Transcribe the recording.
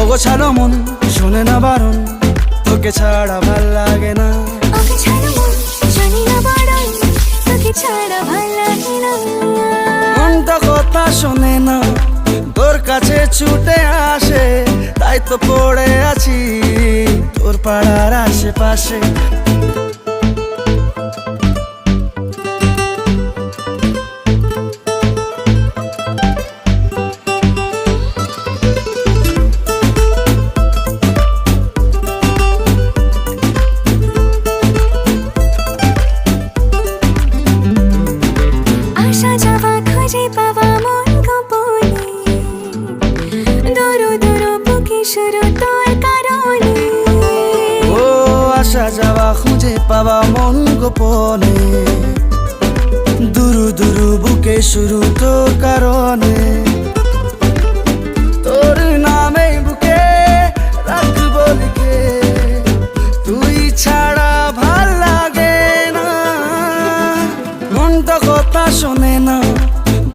অগোছালো মন শোনে না বারণ, তোকে ছাড়া ভাল লাগে না। অগোছালো মন শোনে না বারণ, তোকে ছাড়া ভাল লাগে না। মনটা কথা শোনে না, তোর কাছে ছুটে আসে, তাই তো পড়ে আছি তোর পাড়ার আশেপাশে। আসা যাওয়া খুঁজে পাওয়া মন গোপনে, দূর দূর বুকে শুরু তোর কারণে। ও আসা যাওয়া খুঁজে পাওয়া মন গোপনে, দুরু দুরু বুকে শুরু তোর কারণে। তোর নামে বুকে রাখবো লিখে, তুই ছাড়া ভাল লাগে না। মনটা কথা শোনে না,